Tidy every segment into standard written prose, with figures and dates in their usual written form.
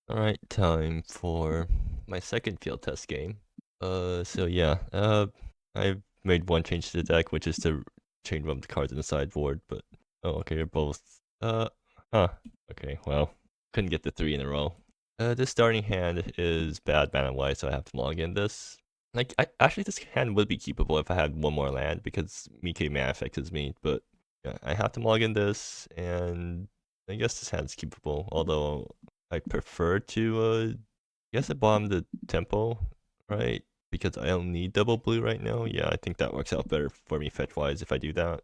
Alright, time for my second field test game. So yeah, I've made one change to the deck, which is to change one of the cards in the sideboard, but oh, okay, you're both, huh, okay, well, couldn't get the 3 in a row. This starting hand is bad mana-wise, so I have to log in this. Like, actually, this hand would be keepable if I had one more land, because Mike mana affects me, but yeah, I have to log in this, and I guess this hand's keepable, although I prefer to, guess I bomb the tempo, right? Because I don't need double blue right now. Yeah, I think that works out better for me fetch-wise if I do that.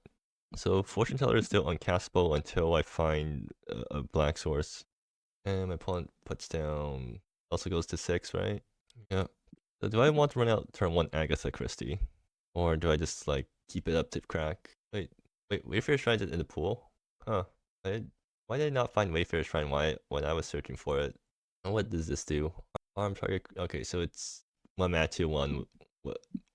So Fortune Teller is still uncastable until I find a black source. And my opponent puts down, also goes to 6, right? Yeah. So do I want to run out turn 1 Agatha Christie? Or do I just, like, keep it up to crack? Wait, Wayfarer Shrine's in the pool? Huh. Why did I not find Wayfarer Shrine when I was searching for it? And what does this do? Arm target. Okay, so it's 1 mana 2/1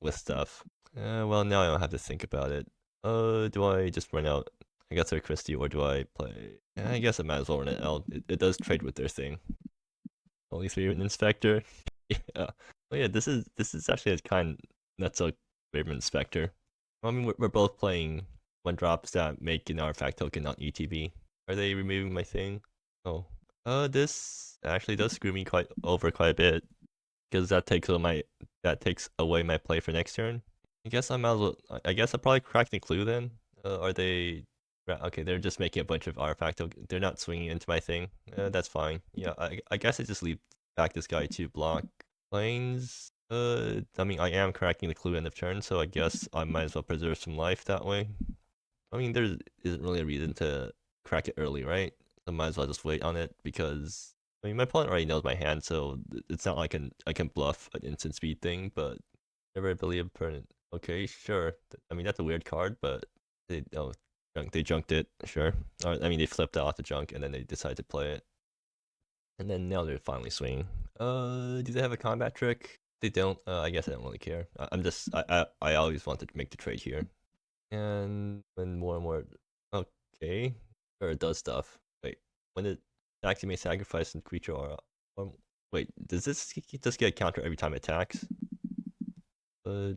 with stuff. Well, now I don't have to think about it. Do I just run out Agatha Christie or do I play? I guess I might as well run it out. It does trade with their thing. Only 3 with an Inspector. Yeah. Oh yeah, this is actually a kind not so great Inspector. I mean, we're both playing 1 drops that make an artifact token on ETB. Are they removing my thing? Oh. This actually does screw me quite a bit. Because that takes away my play for next turn. I guess I might as well, I guess I'll probably crack the clue then. Are they okay, they're just making a bunch of artifact tokens. They're not swinging into my thing. That's fine. Yeah, I guess I just leave back this guy to block planes. I mean, I am cracking the clue end of turn, so I guess I might as well preserve some life that way. I mean, there isn't really a reason to crack it early, right? I might as well just wait on it because I mean my opponent already knows my hand, so it's not like I can bluff an instant speed thing. But never believe permanent. Okay, sure. I mean that's a weird card, but they junked it. Sure. I mean they flipped out the junk and then they decided to play it, and then now they're finally swinging. Do they have a combat trick? They don't. I guess I don't really care. I'm just I always wanted to make the trade here. And when more and more, okay, or it does stuff. Wait, when it attacks, you may sacrifice a creature or wait, does this just get a counter every time it attacks? They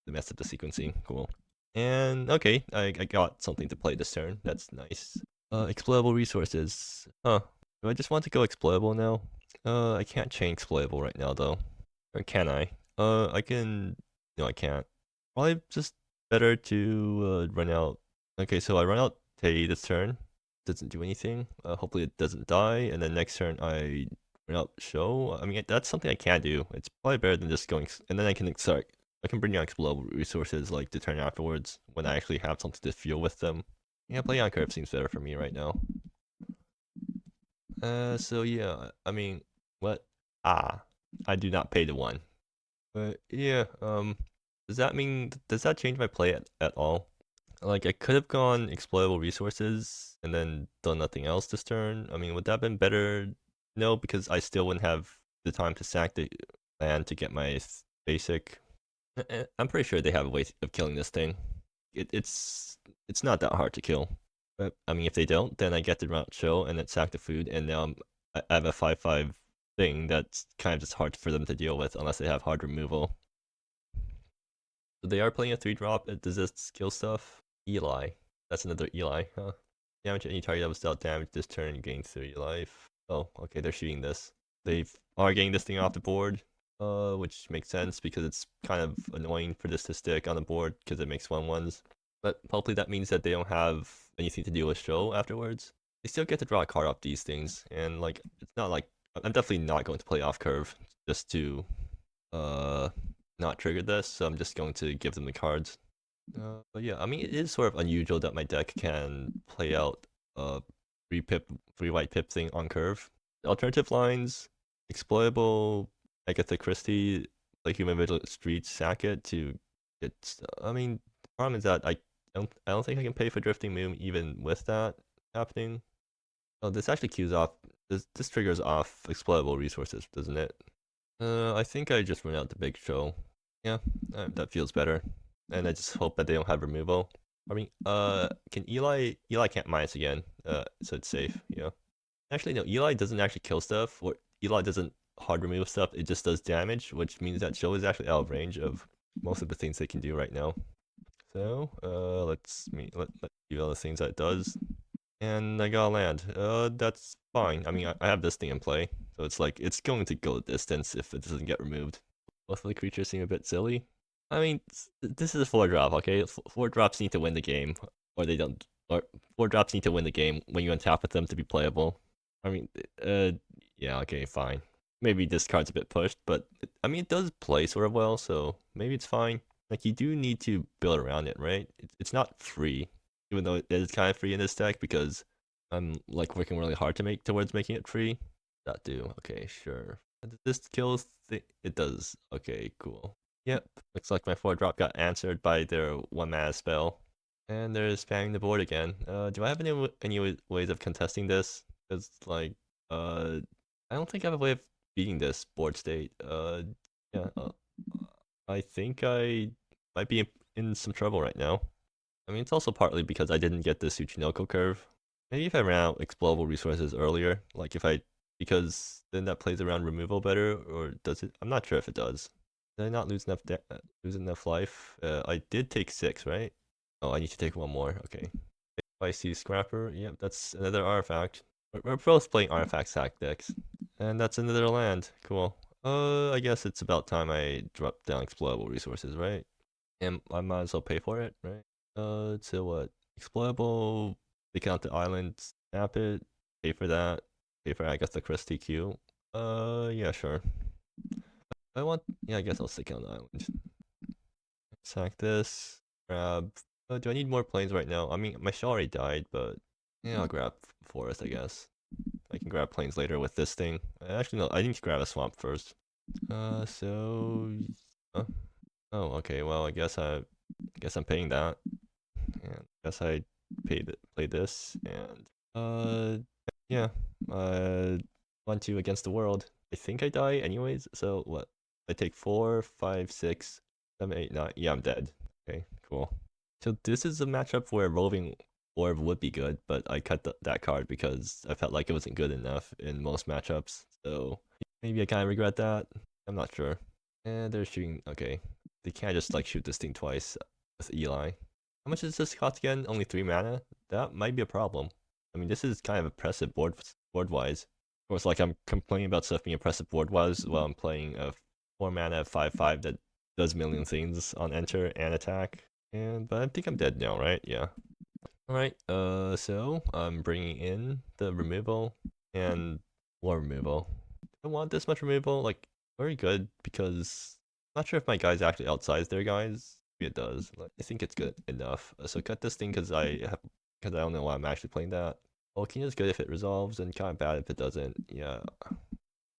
messed up the sequencing. Cool. And okay, I got something to play this turn. That's nice. Exploitable resources. Huh. Do I just want to go exploitable now? I can't chain exploitable right now though. Or can I? I can. No, I can't. Probably just better to run out. Okay, so I run out Tei this turn. Doesn't do anything. Hopefully it doesn't die. And then next turn I run out Show. I mean, that's something I can do. It's probably better than just going. And then I can start. I can bring down explodable resources like the turn afterwards when I actually have something to fuel with them. Yeah, playing on curve seems better for me right now. So yeah, I mean, what? I do not pay the 1. But yeah, does that change my play at all? Like, I could have gone exploitable resources and then done nothing else this turn. I mean, would that have been better? No, because I still wouldn't have the time to sack the land to get my basic. I'm pretty sure they have a way of killing this thing. It's not that hard to kill. But I mean, if they don't, then I get the route show and then sack the food, and now I have a 5/5 thing that's kind of just hard for them to deal with unless they have hard removal. So they are playing a 3-drop. Does this kill stuff? Eli. That's another Eli, huh? Damage any target that was dealt damage this turn, gain 3 life. Oh, okay, they're shooting this. They are getting this thing off the board, which makes sense because it's kind of annoying for this to stick on the board because it makes 1/1s. But hopefully that means that they don't have anything to deal with show afterwards. They still get to draw a card off these things, and like it's not like I'm definitely not going to play off curve just to not trigger this, so I'm just going to give them the cards. But yeah, I mean it is sort of unusual that my deck can play out a 3 white pip thing on curve. The alternative lines, exploitable Agatha Christie, like Human Vigilance Street, sack it to get. I mean, the problem is that I don't think I can pay for Drifting Moon even with that happening. Oh, this actually queues off. This triggers off exploitable resources, doesn't it? I think I just run out the big show. Yeah, that feels better. And I just hope that they don't have removal. I mean, can Eli can't minus again, so it's safe, you know. Actually, no, Eli doesn't actually kill stuff, or Eli doesn't hard remove stuff, it just does damage, which means that Joe is actually out of range of most of the things they can do right now. So, let do all the things that it does. And I got land. That's fine. I mean, I have this thing in play, so it's like, it's going to go the distance if it doesn't get removed. Both of the creatures seem a bit silly. I mean, this is a 4-drop, okay? 4-drops need to win the game, or they don't. Or 4-drops need to win the game when you untap with them to be playable. I mean, yeah, okay, fine. Maybe this card's a bit pushed, but I mean, it does play sort of well, so maybe it's fine. Like, you do need to build around it, right? It's not free, even though it is kind of free in this deck because I'm like working really hard to make towards making it free. That do, okay, sure. Does this kill? It does. Okay, cool. Yep, looks like my 4-drop got answered by their 1-mana spell. And they're spamming the board again. Do I have any ways of contesting this? Because, like, I don't think I have a way of beating this board state. Yeah, I think I might be in some trouble right now. I mean, it's also partly because I didn't get the Tsuchinoko curve. Maybe if I ran out explodable resources earlier, like if I, because then that plays around removal better, or does it? I'm not sure if it does. Did I not lose enough life? I did take 6, right? Oh, I need to take one more. Okay. Spicy Scrapper. Yep, that's another artifact. We're both playing artifact sack decks. And that's another land. Cool. I guess it's about time I drop down explodable resources, right? And I might as well pay for it, right? So what? Exploitable, take out the island, snap it, pay for that, I guess the Christie Q. Yeah, sure. Yeah, I guess I'll stick on the island. Sack this, grab, do I need more planes right now? I mean, my shell already died, but yeah, I'll grab forest, I guess. I can grab planes later with this thing. Actually, no, I need to grab a swamp first. So, oh, okay, well, I guess I'm paying that. And I guess I play this, and yeah, 1-2 against the world. I think I die anyways. So what? I take 4, 5, 6, 7, 8, 9. Yeah, I'm dead. Okay, cool. So this is a matchup where Roving Orb would be good, but I cut that card because I felt like it wasn't good enough in most matchups. So maybe I kind of regret that. I'm not sure. And they're shooting. Okay, they can't just like shoot this thing twice with Eli. How much does this cost again? Only 3 mana? That might be a problem. I mean, this is kind of oppressive board-wise. Of course, like, I'm complaining about stuff being oppressive board-wise while I'm playing a 4 mana 5/5 that does a million things on enter and attack. But I think I'm dead now, right? Yeah. Alright, so I'm bringing in the removal and more removal. I want this much removal, like, very good, because I'm not sure if my guy's actually outsized their guys. Maybe it does. Like, I think it's good enough. So cut this thing because I don't know why I'm actually playing that. Volcano's good if it resolves, and kind of bad if it doesn't. Yeah.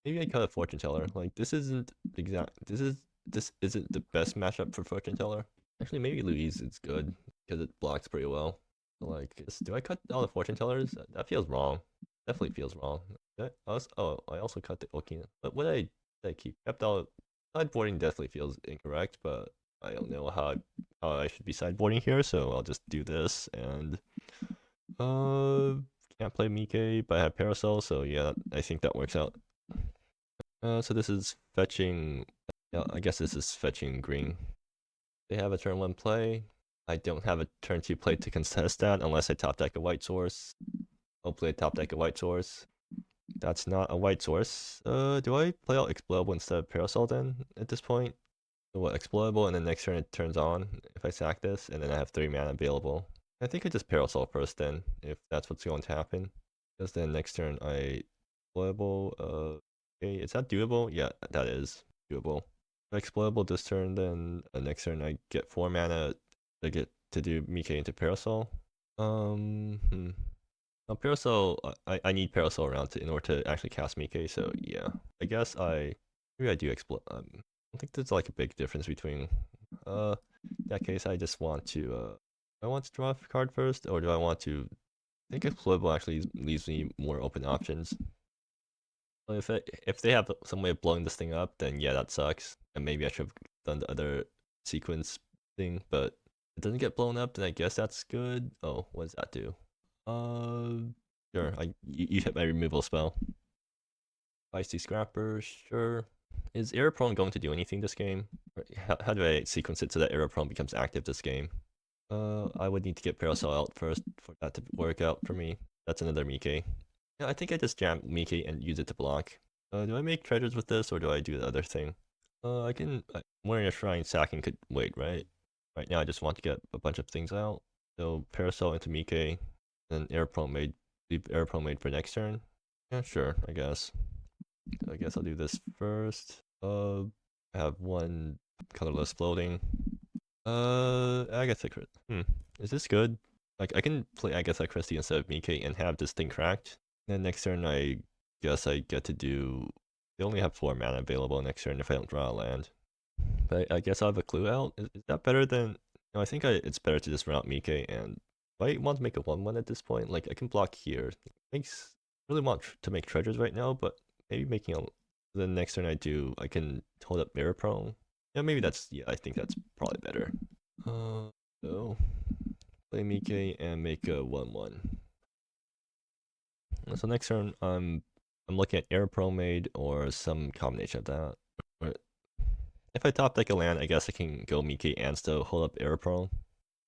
Maybe I cut a Fortune Teller. Like, this isn't the best matchup for Fortune Teller. Actually, maybe Louise is good because it blocks pretty well. Like, do I cut all the Fortune Tellers? That feels wrong. Definitely feels wrong. I also cut the Okina. But what did I keep? Kept all sideboarding definitely feels incorrect, but I don't know how I should be sideboarding here, so I'll just do this and can't play Mike, but I have Parasol, so yeah, I think that works out. So this is fetching. Yeah, I guess this is fetching green. They have a turn 1 play. I don't have a turn 2 play to contest that unless I top deck a white source. Hopefully I top deck a white source. That's not a white source. Do I play out Explodable instead of Parasol then at this point? So what, Explodable, and then next turn it turns on if I sack this, and then I have 3 mana available. I think I just Parasol first then, if that's what's going to happen. Because then next turn I Explodable, okay, is that doable? Yeah, that is doable. Explodable this turn, then next turn I get 4 mana to get to do Mike into Parasol. Now Parasol, I need Parasol around in order to actually cast Mike, so yeah. I guess maybe I do explode. I don't think there's like a big difference between, in that case I just want to, do I want to draw a card first, or do I want to, I think Explodable actually leaves me more open options. Well, if they have some way of blowing this thing up, then yeah, that sucks. And maybe I should have done the other sequence thing, but if it doesn't get blown up, then I guess that's good. Oh, what does that do? Sure. You hit my removal spell. Feisty Scrapper, sure. Is Error Prone going to do anything this game? How do I sequence it so that Error Prone becomes active this game? I would need to get Parasol out first for that to work out for me. That's another Mike. Yeah, I think I just jam Mike and use it to block. Do I make treasures with this or do I do the other thing? I'm wondering if Shrine sacking could wait, right? Right now I just want to get a bunch of things out. So Parasol into Mike, then Air Pro made, leave Air Pro made for next turn. Yeah, sure, I guess. So I guess I'll do this first. I have one colorless floating. Agatha Christie. Is this good? Like, I can play Agatha Christie instead of Mike and have this thing cracked. Then next turn, I guess I get to do... They only have 4 mana available next turn if I don't draw a land. But I guess I'll have a clue out. Is that better than... No, I think it's better to just run out Mike and... I want to make a 1-1 at this point. Like, I can block here. Makes... really want to make treasures right now, but maybe making a... The next turn I do, I can hold up Mirror Prone. Yeah, maybe that's... Yeah, I think that's probably better. So... Play Mike and make a 1-1. So next turn, I'm looking at Air Pro Made or some combination of that. But if I top deck a land, I guess I can go Mike and still hold up Air Pro.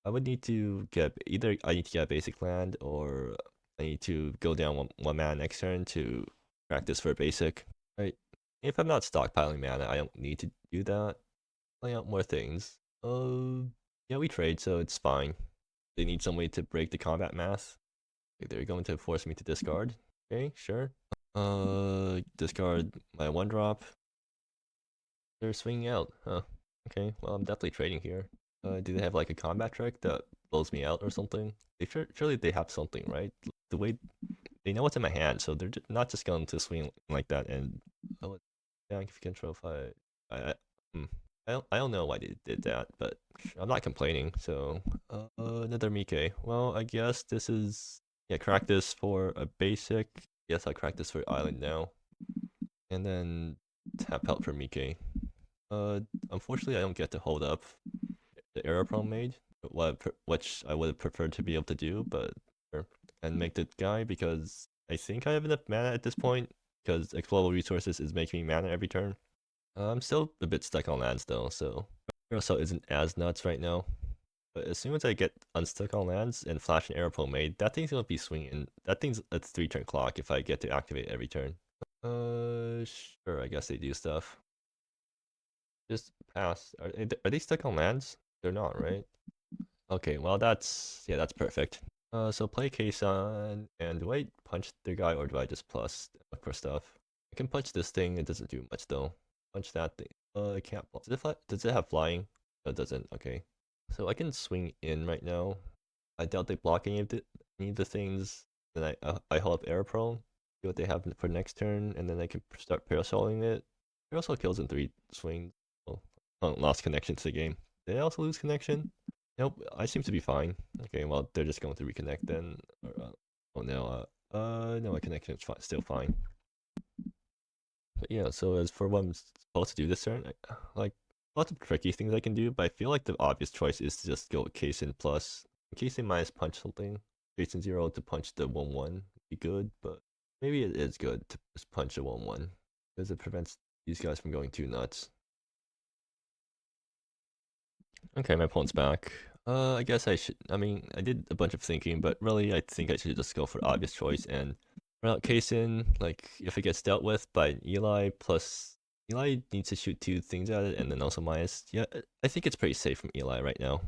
I would need to get either I need to get a basic land or I need to go down one mana next turn to practice for a basic. Right. If I'm not stockpiling mana, I don't need to do that. Play out more things. Yeah, we trade, so it's fine. They need some way to break the combat math. They're going to force me to discard. Okay, sure. Discard my 1-drop. They're swinging out, huh? Okay, well, I'm definitely trading here. Do they have like a combat trick that blows me out or something? Surely they have something, right? The way they know what's in my hand, so they're not just going to swing like that. And yeah, if you control I don't know why they did that, but I'm not complaining. So another Mike. Well, I guess this is crack this for a basic. Yes, I'll crack this for island now, and then tap help for Mike. Unfortunately, I don't get to hold up the arrow problem made, which I would have preferred to be able to do, but and make the guy because I think I have enough mana at this point because Explorable Resources is making me mana every turn. I'm still a bit stuck on lands though, so Carousel isn't as nuts right now. But as soon as I get unstuck on lands and flash an Aeropole made, that thing's gonna be swinging. That thing's a 3-turn clock if I get to activate every turn. Sure, I guess they do stuff. Just pass. Are they stuck on lands? They're not, right? Okay, well that's perfect. So play Kaysan, and do I punch the guy or do I just plus look for stuff? I can punch this thing, it doesn't do much though. Punch that thing. I can't. Does it have flying? No, it doesn't. Okay. So I can swing in right now. I doubt they block any of the things. Then I hold up Air Prone. See what they have for next turn, and then I can start parasoling it. Parasol kills in 3 swings. Oh, lost connection to the game. Did I also lose connection? Nope. I seem to be fine. Okay. Well, they're just going to reconnect then. Oh no. No, my connection is still fine. But yeah, so as for what I'm supposed to do this turn, like lots of tricky things I can do, but I feel like the obvious choice is to just go with Kaysen plus. Kaysen minus punch something. Kaysen 0 to punch the 1-1 be good, but maybe it is good to just punch a 1-1 because it prevents these guys from going too nuts. Okay, my opponent's back. I guess I should. I mean, I did a bunch of thinking, but really, I think I should just go for the obvious choice and run out Kaysen. Like, if it gets dealt with by Eli, plus Eli needs to shoot 2 things at it, and then also minus. Yeah, I think it's pretty safe from Eli right now.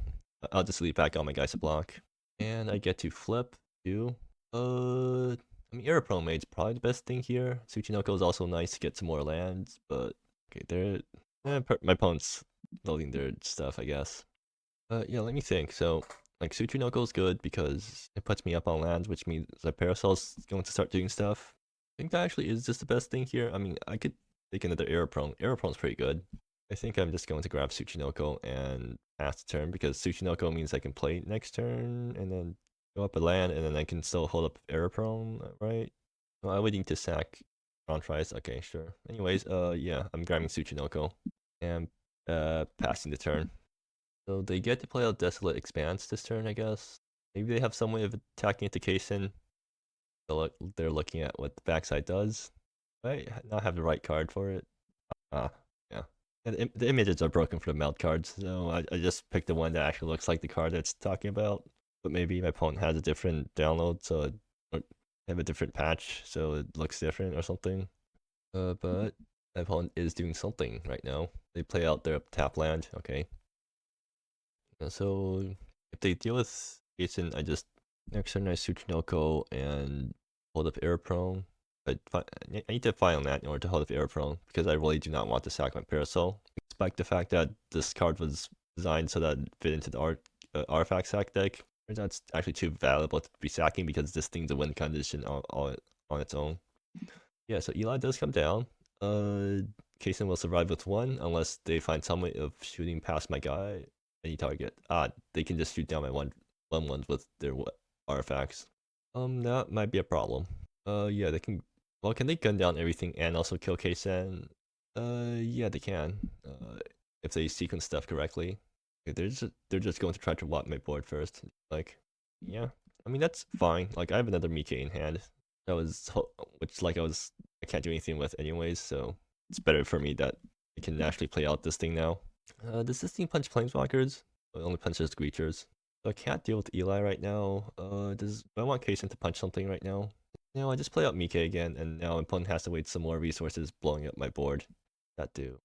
I'll just leave back all my guys to block, and I get to flip too. I mean, Aeropro Made's probably the best thing here. Tsuchinoko is also nice to get some more lands, but okay, my opponent's loading their stuff, I guess. Yeah, let me think. So, like, Tsuchinoko is good because it puts me up on lands, which means the Parasol's going to start doing stuff. I think that actually is just the best thing here. I mean, I could take another Aeroprone. Aeroprone's pretty good. I think I'm just going to grab Tsuchinoko and pass the turn because Tsuchinoko means I can play next turn and then go up a land and then I can still hold up Aeroprone, right? Well, I would need to sack Ron Tries. Okay, sure. Anyways, yeah, I'm grabbing Tsuchinoko and passing the turn. So they get to play out Desolate Expanse this turn, I guess. Maybe they have some way of attacking it to Kaysen. They're looking at what the backside does. I not have the right card for it. Ah, yeah. And the images are broken for the mount cards, so I just picked the one that actually looks like the card it's talking about. But maybe my opponent has a different download, so or have a different patch, so it looks different or something. But my opponent is doing something right now. They play out their tap land, okay. So if they deal with Jason, I just next turn I Tsuchinoko and hold up air prone. I need to final that in order to hold up air prone because I really do not want to sack my Parasol. Despite the fact that this card was designed so that it fit into the artifact sack deck, that's actually too valuable to be sacking because this thing's a win condition on its own. Yeah, so Eli does come down. Kason will survive with one unless they find some way of shooting past my guy any target. They can just shoot down my one ones with their artifacts. That might be a problem. Yeah, they can. Well, can they gun down everything and also kill Kason? Yeah, they can. If they sequence stuff correctly. Okay, they're just going to try to wipe my board first. Like, yeah. I mean that's fine. Like I have another Mike in hand. That was which like I can't do anything with anyways, so it's better for me that I can actually play out this thing now. Does this thing punch planeswalkers? It only punches creatures. So I can't deal with Eli right now. Do I want Kason to punch something right now? No, I just play out Mike again, and now my opponent has to wait some more resources blowing up my board. That do.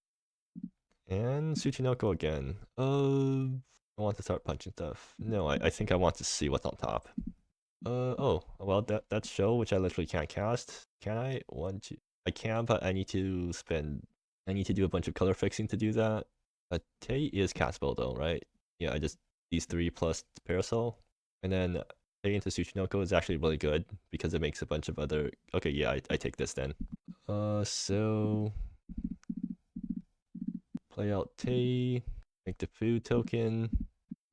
And Tsuchinoko again. I want to start punching stuff. No, I think I want to see what's on top. Oh, well, that's show, which I literally can't cast. Can I? I can, but I need to do a bunch of color fixing to do that. Tei is castable though, right? Yeah, these three plus Parasol. And then Tei into Tsuchinoko is actually really good because it makes a bunch of other. Okay, yeah, I take this then. So play out Tei, make the food token,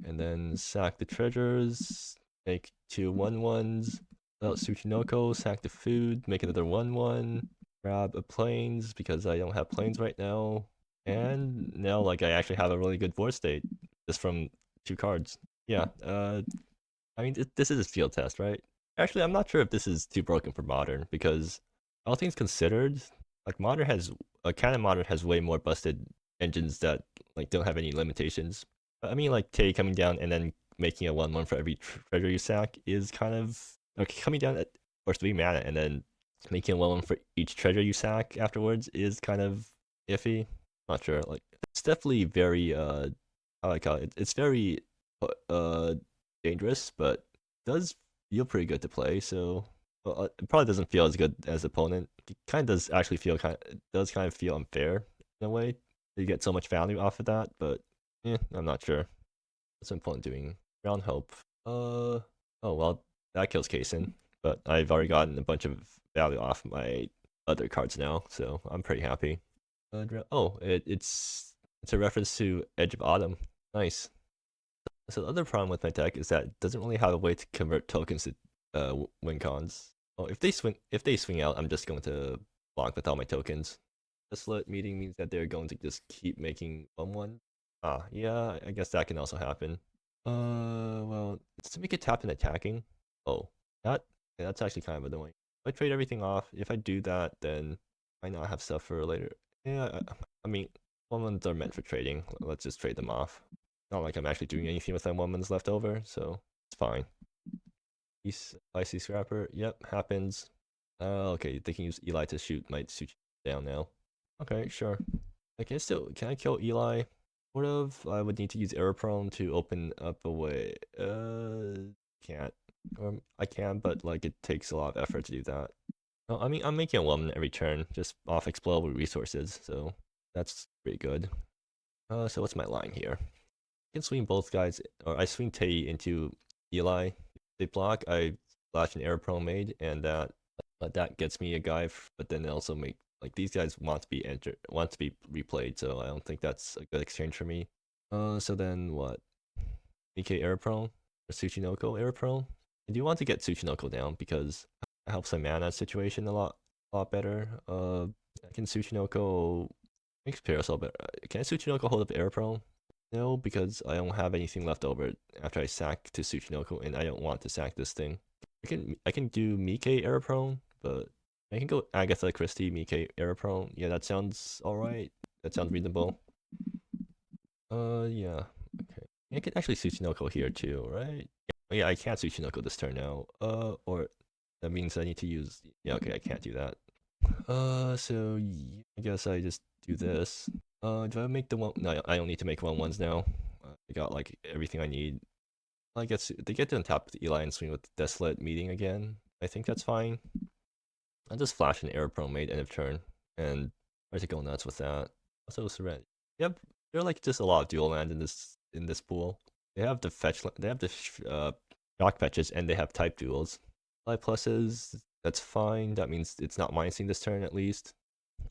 and then sack the treasures, make 2 1/1s, play out Tsuchinoko, sack the food, make another 1/1, grab a planes because I don't have planes right now, and now like I actually have a really good board state just from 2 cards. Yeah, I mean this is a field test, right? Actually, I'm not sure if this is too broken for modern because all things considered, like modern has canon modern has way more busted engines that like don't have any limitations. I mean, like Tay coming down and then making a 1/1 for every treasure you sack is kind of okay. Coming down at for 3 mana and then making a 1/1 for each treasure you sack afterwards is kind of iffy. Not sure. Like it's definitely very how I call it. It's very uh dangerous, but does feel pretty good to play. So well, it probably doesn't feel as good as opponent. It kind of does actually feel it does kind of feel unfair in a way. You get so much value off of that, but yeah, I'm not sure. What's my opponent doing? Round hope. Oh well, that kills Kason, but I've already gotten a bunch of value off my other cards now, so I'm pretty happy. Oh, it's a reference to Edge of Autumn. Nice. So the other problem with my deck is that it doesn't really have a way to convert tokens to win cons. Oh, if they swing out, I'm just going to block with all my tokens. The slit meeting means that they're going to just keep making 1/1. Yeah, I guess that can also happen. Well, it's to make it tap and attacking. Oh, that's actually kind of annoying. If I trade everything off, if I do that, then I might not have stuff for later. Yeah, I mean, 1/1s are meant for trading. Let's just trade them off. Not like I'm actually doing anything with that 1/1s left over, so it's fine. Icy Scrapper, yep, happens. Okay, they can use Eli to shoot my suit down now. Okay, sure. Can I kill Eli? Sort of. I would need to use Error Prone to open up a way. Can't. Or I can, but like it takes a lot of effort to do that. No, I mean I'm making a 1 every turn, just off explode with resources, so that's pretty good. So what's my line here? I can swing both guys, or I swing Tei into Eli. If they block, I flash an Error Prone made, and that gets me a guy. But then also make like these guys want to be replayed, so I don't think that's a good exchange for me. So then what? Nikkei Error Prone or Tsuchinoko Error Prone? I do want to get Tsuchinoko down because it helps my mana situation a lot better. I can Tsuchinoko makes Parasol better. Can I Tsuchinoko hold up Error Prone? No, because I don't have anything left over after I sack to Tsuchinoko, and I don't want to sack this thing. I can do Mike Error Prone, but I can go Agatha Christie, Mike, Error Prone. Yeah, that sounds alright. That sounds reasonable. Yeah. Okay. I can actually Tsuchinoko here too, right? Yeah, I can't Tsuchinoko this turn now. Or that means I need to use. Yeah, okay, I can't do that. So yeah, I guess I just do this. Do I make the one? No, I don't need to make 1/1s now. I got like everything I need. I guess they get to untap the Eli and swing with Desolate Meeting again. I think that's fine. I'll just flash an Air Prone Mate end of turn and try to go nuts with that. Also Serenity. Yep, there are like just a lot of dual land in this pool. They have the fetch. They have the shock fetches and they have type duels. 5 pluses. That's fine. That means it's not minusing this turn at least.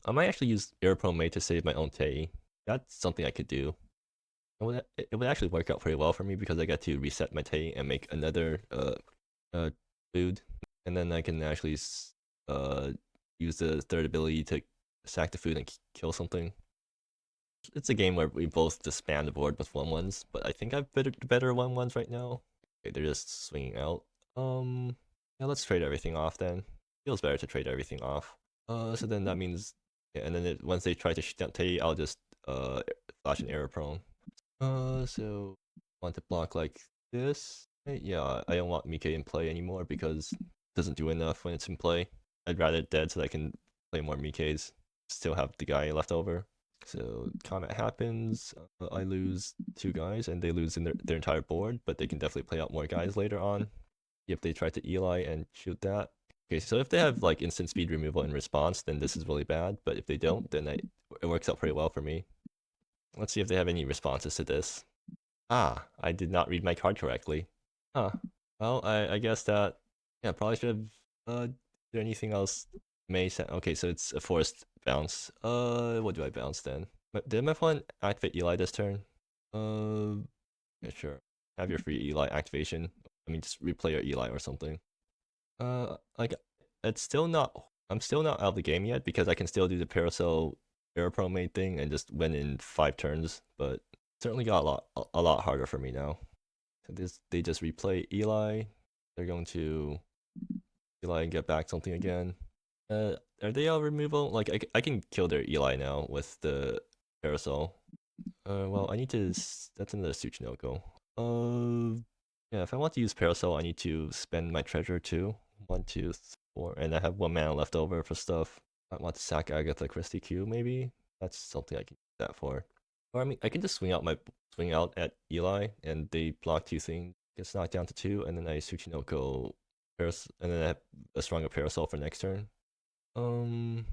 I might actually use Air Prone Mate to save my own Tei. That's something I could do. It would actually work out pretty well for me because I get to reset my Tei and make another food, and then I can actually use the third ability to sack the food and kill something. It's a game where we both just spam the board with 1/1s, but I think I've better 1/1s right now. Okay, they're just swinging out. Yeah, let's trade everything off then. Feels better to trade everything off. So then that means, yeah, and then once they try to shoot down Tei, I'll just flash an Error Prone. So want to block like this. Yeah, I don't want Mike in play anymore because it doesn't do enough when it's in play. I'd rather it dead so that I can play more Mikes. Still have the guy left over. So combat happens. I lose 2 guys and they lose in their entire board, but they can definitely play out more guys later on if they try to Eli and shoot that. Okay, so if they have like instant speed removal in response, then this is really bad. But if they don't, then it works out pretty well for me. Let's see if they have any responses to this. Ah, I did not read my card correctly. Huh. Well, I guess that, yeah, probably should have, is there anything else? Okay, so it's a forced bounce. What do I bounce then? Did my opponent activate Eli this turn? Yeah, sure. Have your free Eli activation. I mean, just replay your Eli or something. Like, I'm still not out of the game yet because I can still do the Parasol Aeropro Mate thing and just win in 5 turns, but certainly got a lot harder for me now. So they just replay Eli. They're going to Eli and get back something again. Are they all removal? Like I can kill their Eli now with the Parasol. Well, I need to. That's another Tsuchinoko. Yeah, if I want to use Parasol, I need to spend my treasure too. 1, 2, 4, and I have 1 mana left over for stuff. I want to sack Agatha Christie Q, maybe. That's something I can use that for. Or I mean, I can just swing out at Eli, and they block 2 things. Gets knocked down to 2, and then I Tsuchinoko and then I have a stronger Parasol for next turn. I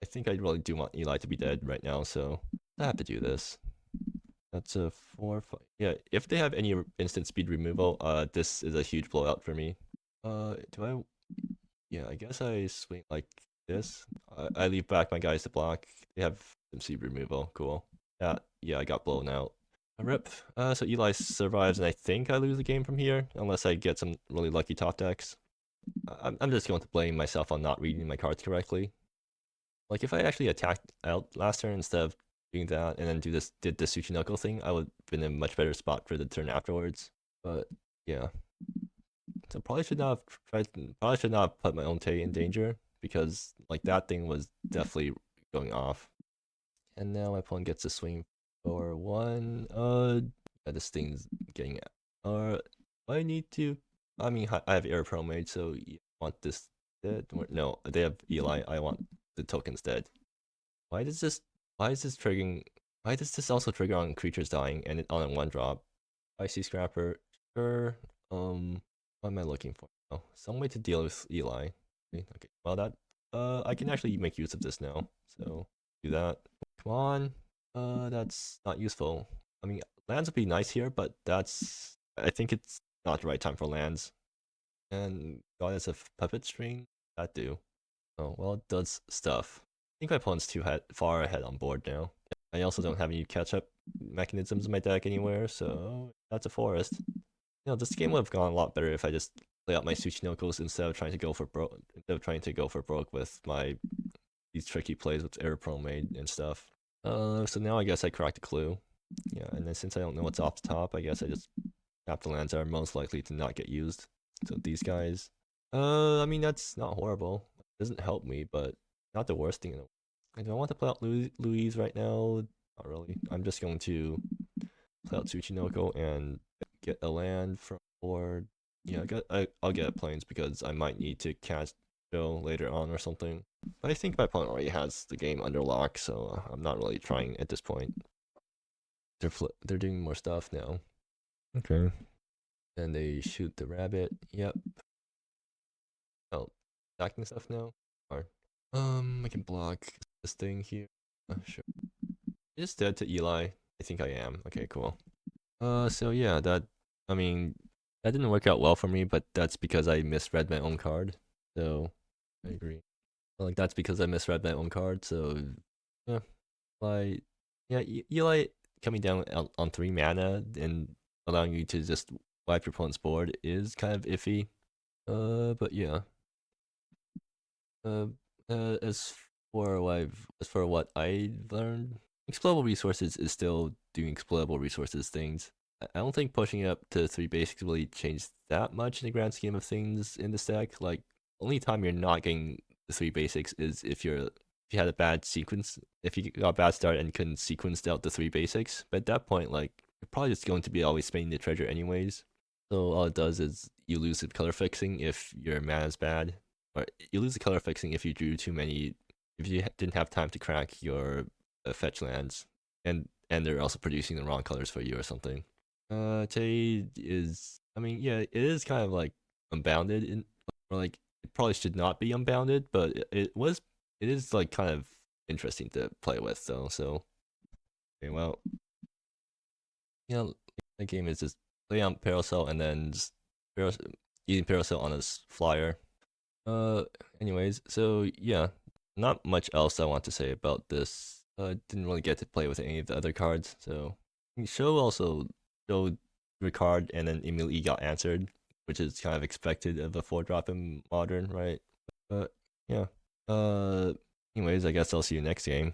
think I really do want Eli to be dead right now, so I have to do this. That's a 4, 5. Yeah, if they have any instant speed removal, this is a huge blowout for me. Do I? Yeah, I guess I swing like this. I leave back my guys to block. They have some speed removal. Cool. Yeah, I got blown out. A rip. So Eli survives, and I think I lose the game from here, unless I get some really lucky top decks. I'm just going to blame myself on not reading my cards correctly. Like if I actually attacked out last turn instead of doing that and then did the Tsuchinoko thing, I would have been in a much better spot for the turn afterwards. But yeah. So probably should not have put my own Tei in danger because like that thing was definitely going off. And now my opponent gets to swing for 1. Yeah, this thing's getting I need to. I mean, I have Air Pro Mage, so you want this dead? No, they have Eli. I want the tokens dead. Why does this? Why is this triggering? Why does this also trigger on creatures dying and on a 1 drop? Icy Scrapper. Sure. What am I looking for? Oh, some way to deal with Eli. Okay. Well, that. I can actually make use of this now. So do that. Come on. That's not useful. I mean, lands would be nice here, but I think it's not the right time for lands. And Goddess of Puppet String, that do. Oh, well, it does stuff. I think my opponent's too far ahead on board now. I also don't have any catch-up mechanisms in my deck anywhere, so that's a forest. You know, this game would have gone a lot better if I just play out my Tsuchinokos instead of trying to go for broke with these tricky plays with Air Pro Made and stuff. So now I guess I cracked a clue. Yeah, and then since I don't know what's off the top, I guess I just tap the lands that are most likely to not get used. So these guys. I mean that's not horrible. doesn't help me, but not the worst thing in the world. Do I want to play out Louise right now? Not really. I'm just going to play out Tsuchinoko and get a land from board. Yeah, I'll get planes because I might need to cast Joe later on or something. But I think my opponent already has the game under lock, so I'm not really trying at this point. They're doing more stuff now. Okay. Then they shoot the rabbit. Yep. Oh, attacking stuff now. Or I can block this thing here. Sure. Just dead to Eli. I think I am. Okay, cool. So yeah, I mean, that didn't work out well for me, but that's because I misread my own card. So I agree. Like that's because I misread my own card. So yeah, like yeah, Eli coming down on 3 mana and allowing you to just wipe your opponent's board is kind of iffy. But yeah. Uh, as for what I learned, explodable resources is still doing explodable resources things. I don't think pushing it up to 3 basics really changed that much in the grand scheme of things in the deck. Like, only time you're not getting the 3 basics is if you had a bad sequence, if you got a bad start and couldn't sequence out the 3 basics. But at that point, like, you're probably just going to be always spending the treasure anyways. So all it does is you lose the color fixing if your mana's bad, or you lose the color fixing if you drew too many, if you didn't have time to crack your fetch lands, and they're also producing the wrong colors for you or something. Tade is, I mean, yeah, it is kind of like unbounded, or like it probably should not be unbounded, but it is like kind of interesting to play with though. So, okay, well, you know, the game is just play on Paracel and then just using Paracel on his flyer. Uh, anyways, so yeah, not much else I want to say about this. Didn't really get to play with any of the other cards, so show also showed Ricard and then immediately got answered, which is kind of expected of a 4-drop in Modern, right? But yeah. Anyways, I guess I'll see you next game.